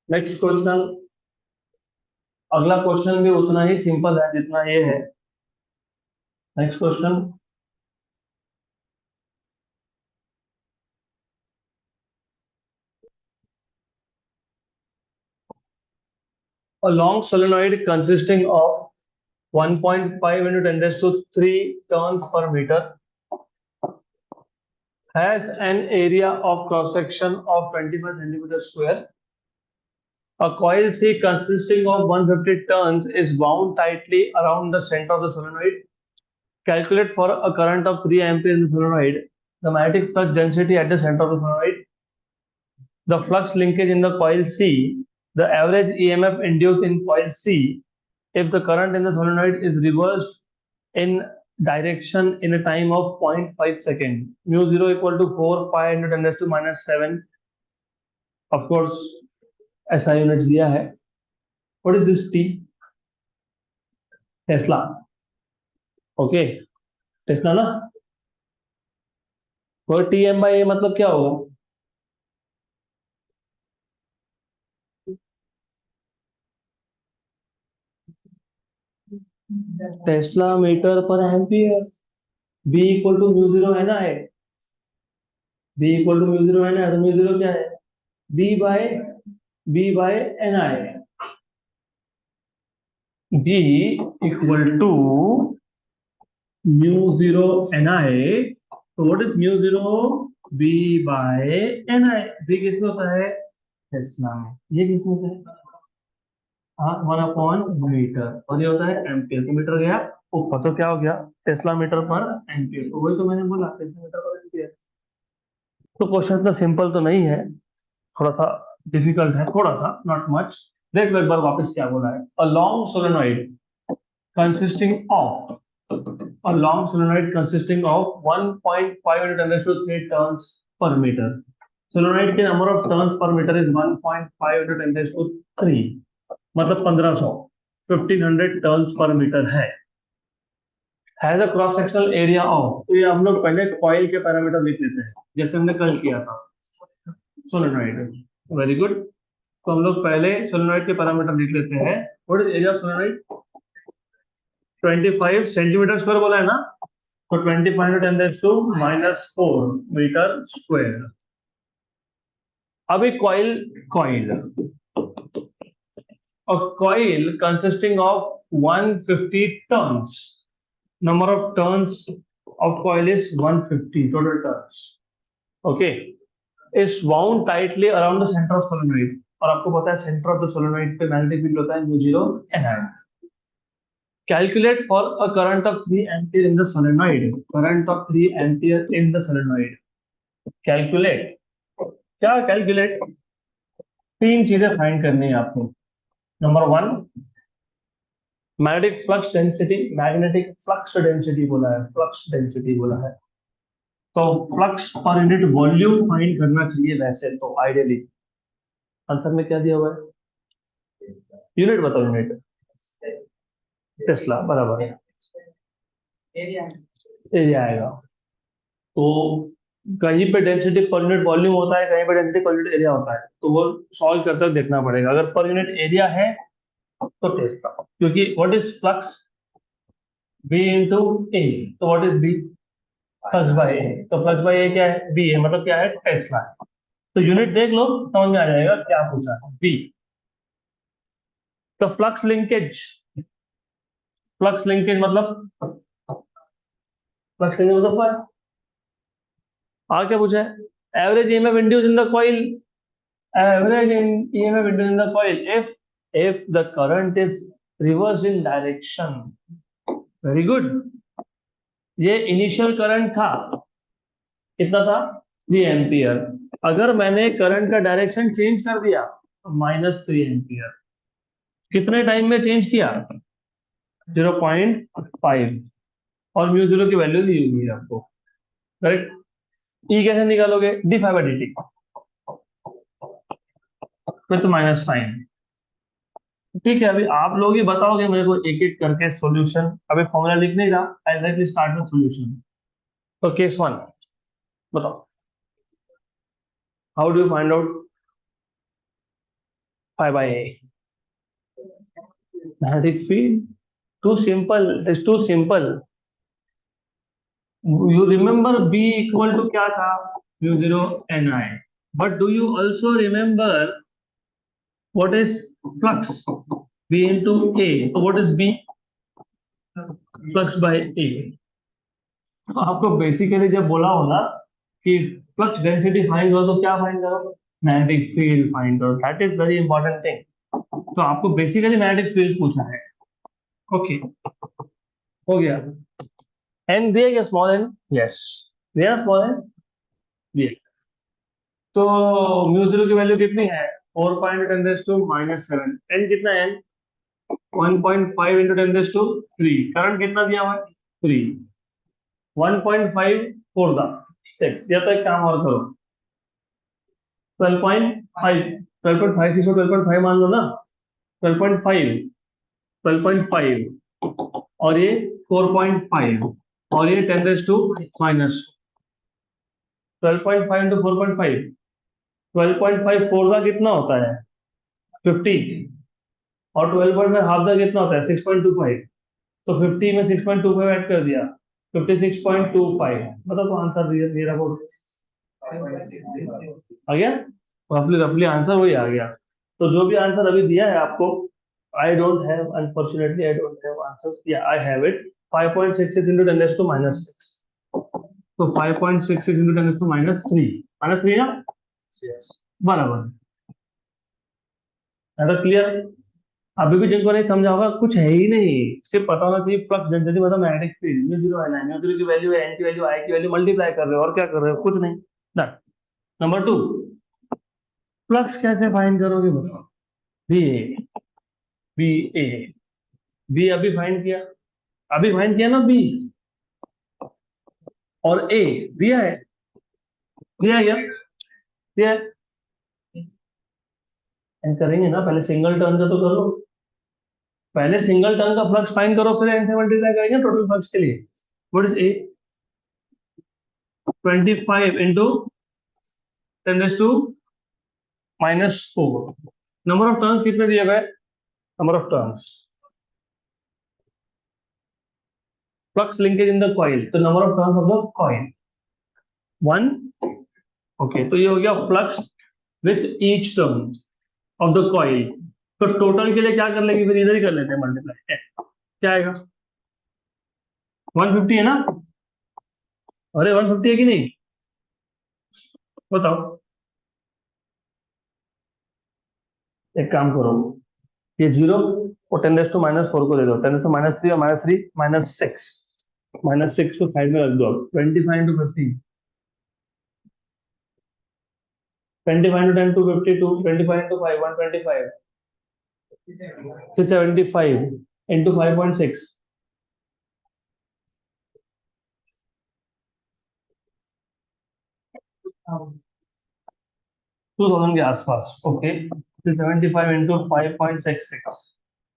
नेक्स्ट क्वेश्चन, अगला क्वेश्चन भी उतना ही सिंपल है जितना ये है। Next question, a long solenoid consisting of 1.5 into 10 raised to 3 turns per meter has an area of cross section of 25 centimeters square. A coil C consisting of 150 turns is wound tightly around the center of the solenoid. Calculate for a current of 3 ampere in the solenoid, the magnetic flux density at the center of the solenoid, the flux linkage in the coil C, the average EMF induced in coil C if the current in the solenoid is reversed in direction in a time of 0.5 second. Mu 0 equal to 4 pi into 10 raised to minus 7. Of course, SI units दिया है। What is this T? Tesla. Okay, Tesla ना, और TM/A मतलब क्या होगा? Tesla metre per ampere. B equal to mu zero है ना, है B equal to mu zero है ना, तो म्यू जीरो क्या है? B by NI। B equal to mu zero NI, तो what is mu zero? B/NI। B किसमें होता है? टेस्ला में। ये किसमें होता है? हाँ, 1/मीटर, और ये होता है एम्पियर। तो मीटर गया ऊपर, तो क्या हो गया? Tesla metre per ampere. तो वही तो मैंने बोला, टेस्ला मीटर पर एम्पियर। तो क्वेश्चन इतना सिंपल तो नहीं है, थोड़ा सा डिफिकल्ट है, थोड़ा सा, नॉट मच। देख लो एक बार वापस क्या बोला है। A long solenoid consisting of a long solenoid consisting of 1.5 into 10 raised to 3 turns per meter. Solenoid के number of turns per meter is 1.5 into 10 raised to 3, मतलब 1500, 1500 turns per meter है. Has a cross sectional area of, तो ये हम लोग पहले coil के parameter लिख लेते हैं जैसे हमने कल किया था. Solenoid, very good. तो हम लोग पहले सोलेनॉइड के पैरामीटर लिख लेते हैं. What is area of solenoid? 25 centimetre square बोला है ना, तो 25 into 10 raised to -4 metre square. अभी coil a coil consisting of 150 turns. Number of turns of coil is 150 total turns. Okay, is wound tightly around the center of solenoid. और आपको पता है centre of the solenoid पे magnetic field होता है μ0 Ni. Calculate for a current of 3 ampere in the solenoid. Current of 3 ampere in the solenoid. Calculate. क्या calculate? तीन चीजें फाइंड करनी है आपको. Number 1, magnetic flux density. Magnetic flux density बोला है, फ्लक्स डेंसिटी बोला है. तो flux per unit volume find करना चाहिए वैसे तो आइडियली. आंसर में क्या दिया हुआ है? यूनिट बताओ. यूनिट टेस्ला, बराबर है. एरिया आएगा. तो कहीं पे डेंसिटी पर यूनिट वॉल्यूम होता है, कहीं पे डेंसिटी पर यूनिट एरिया होता है, तो वो सॉल्व करते हुए देखना पड़ेगा. अगर पर यूनिट एरिया है तो टेस्ला, क्योंकि what is flux? V into A. तो what is V? Flux by A. तो फ्लक्स बाय ए क्या है? V है, मतलब क्या है? टेस्ला है. तो यूनिट देख लो, समझ में आ जाएगा क्या पूछा है. V. तो फ्लक्स लिंकेज, फ्लक्स लिंकेज मतलब फ्लक्स लिंकेज मतलब क्या है? आगे क्या पूछा है? Average EMF induce in the coil. Average in EMF induced in the coil if the current is reversed in direction. Very good. ये इनिशियल करंट था, कितना था? 3 एम्पियर. अगर मैंने करंट का डायरेक्शन चेंज कर दिया तो -3 एम्पियर. कितने टाइम में चेंज किया? 0.5. और μ0 की वैल्यू दी हुई है आपको, करेक्ट. ई कैसे निकालोगे? d∅dt फिर तो माइनस साइन. ठीक है, अभी आप लोग ही बताओगे मेरे को एक एक करके सॉल्यूशन. अभी फॉर्मूला लिख नहीं रहा, I directly start with solution. तो केस 1 बताओ, how do you find out phi by a? Magnetic field. Too simple. It's too simple. You remember B equal to क्या था? μ0 Ni. But do you also remember what is flux? B into A. So what is B? Flux by A. तो आपको basically जब बोला हो ना कि flux density find करो, तो क्या फाइंड करो? मैग्नेटिक फील्ड फाइंड करो. That is very important thing. तो आपको बेसिकली मैग्नेटिक फील्ड पूछा है. ओके, हो गया. एन दिया क्या? Small N. यस, दिया स्मॉल एन. दिया. तो μ0 की वैल्यू कितनी है? 4.10⁻⁷. एन कितना है? 1.5 into 10⁻3. करंट कितना दिया हुआ है? 3. 1.5 4 दा 6. या तो एक काम और करो, 12.5 12.5 6 12.5 मान लो ना. 12.5 12.5 और ये 4.5 और ये 10⁻⁻. 12.5 into 4.5, 12.5 4 का कितना होता है? 50. और 12.5 हाफ का कितना होता है? 6.25. तो 50 में 6.25 ऐड कर दिया, 56.25. मतलब तो आंसर मेरा वो आ गया. रफली रफली आंसर वही आ गया. तो जो भी आंसर अभी दिया है आपको, I don't have, unfortunately I don't have answers. या आई हैव इट. 5.66 into 10⁻⁻6. तो 5.66 into 10⁻³ -3 ना. बराबर. है तो क्लियर? अभी भी जिनको नहीं समझा होगा, कुछ है ही नहीं, सिर्फ पता होना चाहिए फ्लक्स डेंसिटी मतलब मैग्नेटिक फील्ड. μ0 है ना, μ0 की वैल्यू है, n की वैल्यू, I की वैल्यू, मल्टीप्लाई कर रहे हो और क्या कर रहे हो? कुछ नहीं. नंबर 2, फ्लक्स कैसे फाइंड करोगे बताओ? बी ए. बी अभी फाइंड किया ना बी, और ए दिया है, दिया है क्या, दिया है। एंड करेंगे ना, पहले सिंगल टर्न का तो कर लो, पहले सिंगल टर्न का फ्लक्स फाइंड करो, फिर एन से मल्टीप्लाई करेंगे टोटल फ्लक्स के लिए। What is A, 25 into 10⁻⁻⁴। Number of turns कितने दिए गए, number of turns, flux linkage in the coil, तो number of turns of the coil 1। Okay, तो ये हो गया flux with each turn of the coil. तो टोटल के लिए क्या कर लेंगे, फिर इधर ही कर लेते हैं मल्टीप्लाई, क्या आएगा 150 है ना, अरे 150 है कि नहीं, बताओ। एक काम करो, ये जीरो और 10⁻⁻⁴ को दे दो, 10⁻³ और -3 -6, -6 को साइड में रख दो, 25 इंटू 50, 25 इंटू 10 252, 25 इंटू 5 125, 675 इंटू 5.6, 2000 के आसपास। ओके, 675 इंटू 5.66,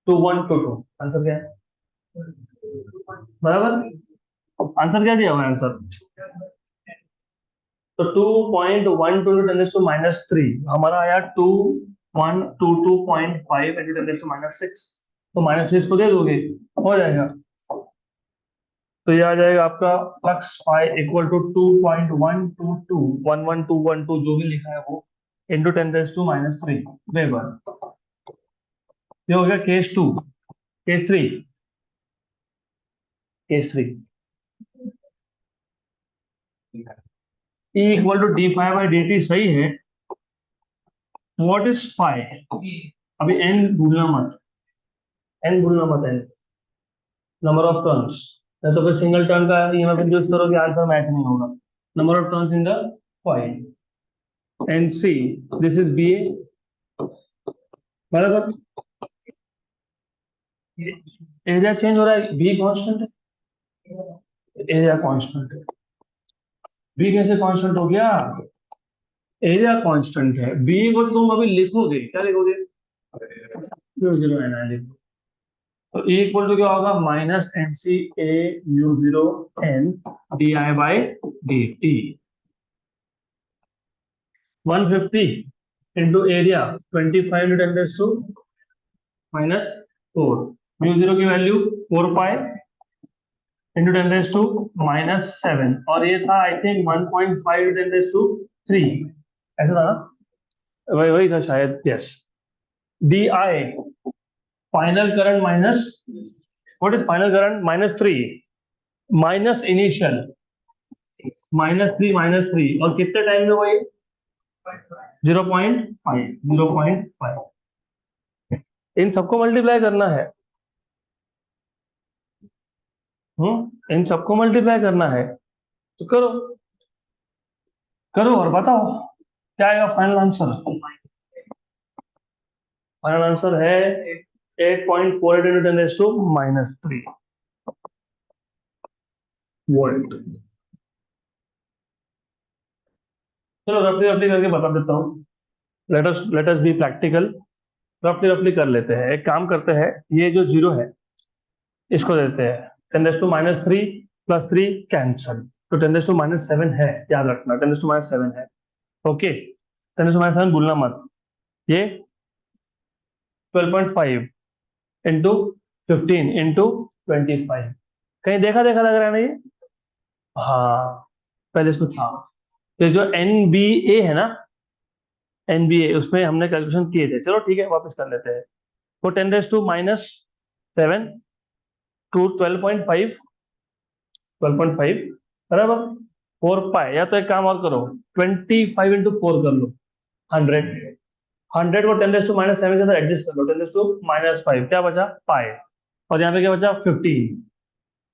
2122, आंसर क्या है, बराबर, आंसर क्या दिया हुआ है आंसर, तो 2.12 हमारा आया 2122.5 इंटू 10⁻⁶, तो -6 को दे दोगे, हो जाएगा। तो ये आ जाएगा आपका फ्लक्स फाई इक्वल टू 2.122 जो भी लिखा है वो इंटू 10⁻³ वेबर। ये हो गया case 2। Case 3, case 3, E equal to D phi by D T सही है। व्हाट इज फाई, अभी एन भूलना मत, एन भूलना मत, एन नंबर ऑफ टर्न्स, नहीं तो फिर सिंगल टर्न का ईएमएफ इंड्यूस करोगे आंसर मैच नहीं होगा। Number of turns in the coil, and see this is B A, बराबर, एरिया चेंज हो रहा है, बी कांस्टेंट है, एरिया कांस्टेंट है, बी कैसे कांस्टेंट हो गया, एरिया कांस्टेंट है, बी को तुम अभी लिखोगे, क्या लिखोगे, 0 लिखो, तो E इक्वल टू क्या होगा, -mc/A μ0 n di/dt, 150 into area 25 into 10⁻⁻⁴, μ0 की वैल्यू 4 पाई इंटू 10⁻⁻⁷, और ये था आई थिंक 1.5 इंटू 10⁻³ ऐसा था ना, वही वही था शायद, yes. D I final current minus, what is final current, -3 minus initial, -3 और कितने टाइम में वही 0.5 इन सबको मल्टीप्लाई करना है, इन सबको मल्टीप्लाई करना है, तो करो, करो और बताओ क्या आएगा फाइनल आंसर। फाइनल आंसर है 8.48 इंटू 10⁻³ वोल्ट। चलो रफली रफली करके बता देता हूँ, लेट अस बी प्रैक्टिकल, रफली रफली कर लेते हैं। एक काम करते हैं, ये जो जीरो है इसको देते हैं 10⁻³ + 3 कैंसल, तो 10⁻7 है, याद रखना 10⁻7 है। ओके, 10⁻7 भूलना मत, ये 12.5 इंटू 15 इंटू 25, कहीं देखा देखा लग रहा है ना ये, हाँ पहले इसको था, ये जो NBA है ना, NBA उसमें हमने कैलकुलेशन किए थे, चलो ठीक है वापस कर लेते हैं। तो 10⁻⁷ टू 12.5 बराबर 4 पाई, या तो एक काम और करो 25 इंटू 4 कर लो, 100, 100 को 10⁻⁷ के अंदर एडजस्ट कर लो, 10⁻⁵ क्या बचा पाई, और यहाँ पे क्या बचा 15,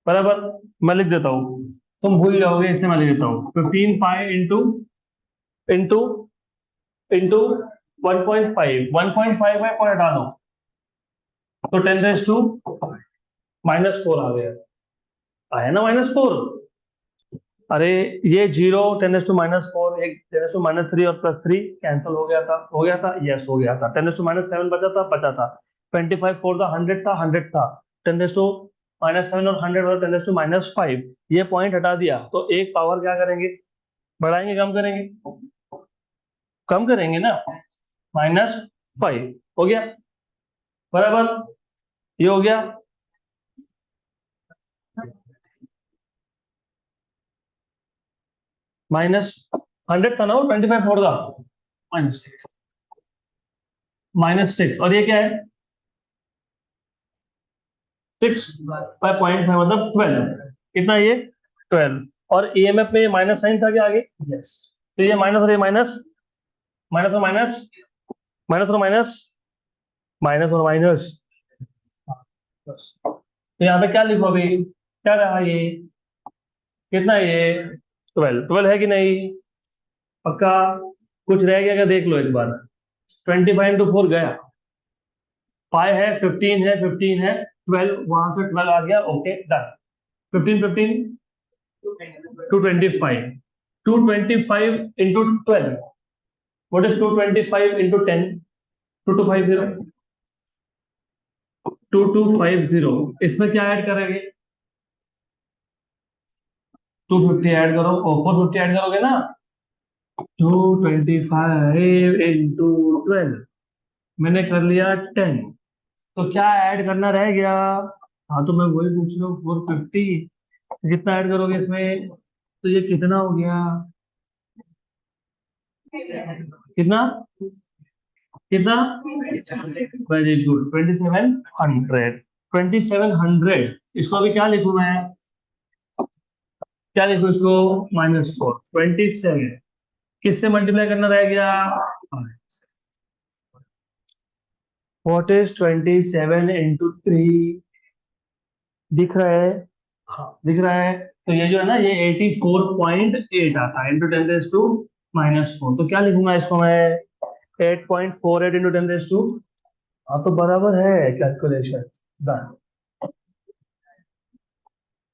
बराबर। मैं लिख देता हूँ, तुम भूल जाओगे इसलिए मैं लिख देता हूँ 15 pi into into into 1.5 1.5 by 0.8 तो 10⁻⁴ -4 आ गया, आया ना -4। अरे ये 0 10⁻⁴, एक 10⁻³ और +3 कैंसिल हो गया था, यस हो गया था। 10⁻⁷ बचा था 25 4 था 100 था 100 था। 10⁻⁷ और 100 और 10⁻⁵, ये पॉइंट हटा दिया तो एक पावर क्या करेंगे, बढ़ाएंगे कम करेंगे, कम करेंगे ना, -5 हो गया बराबर, ये हो गया। -100 था ना, वो 25 4 था, -6 और ये क्या है 6/5 मतलब 12, कितना ये 12। और ईएमएफ में माइनस साइन था क्या आगे, यस। तो ये माइनस और ये माइनस, माइनस और माइनस, माइनस और माइनस, माइनस और माइनस, बस। तो यहाँ पे क्या लिखो अभी, क्या रहा ये, कितना है ये 12, 12 है कि नहीं, पक्का, कुछ रह गया क्या देख लो एक बार। 25 × 4 गया, 5 है 15 है 15 है 12, वहां से 12 आ गया, okay done. 15 15 225, 225 into 12, what is 225 into 10, 2250, 2250, इसमें क्या ऐड करेंगे, 250 ऐड करो और 450 ऐड करोगे ना, 225 into 12, मैंने कर लिया 10, तो क्या ऐड करना रह गया, हाँ तो मैं वही पूछ रहा हूँ 450, कितना ऐड करोगे इसमें, तो ये कितना हो गया, कितना, कितना, वेरी गुड 2700, 2700, इसको अभी क्या लिखूं मैं, क्या लिखूं इसको, -4, 27 किससे मल्टीप्लाई करना रह गया, व्हाट इज 27 into 3, दिख रहा है, हाँ दिख रहा है, तो ये जो है ना ये 84.8 आता है इंटू 10⁻⁻⁴, तो क्या लिखूंगा इसको मैं, 8.48 into 10⁻, हाँ तो बराबर है कैलकुलेशन, डन।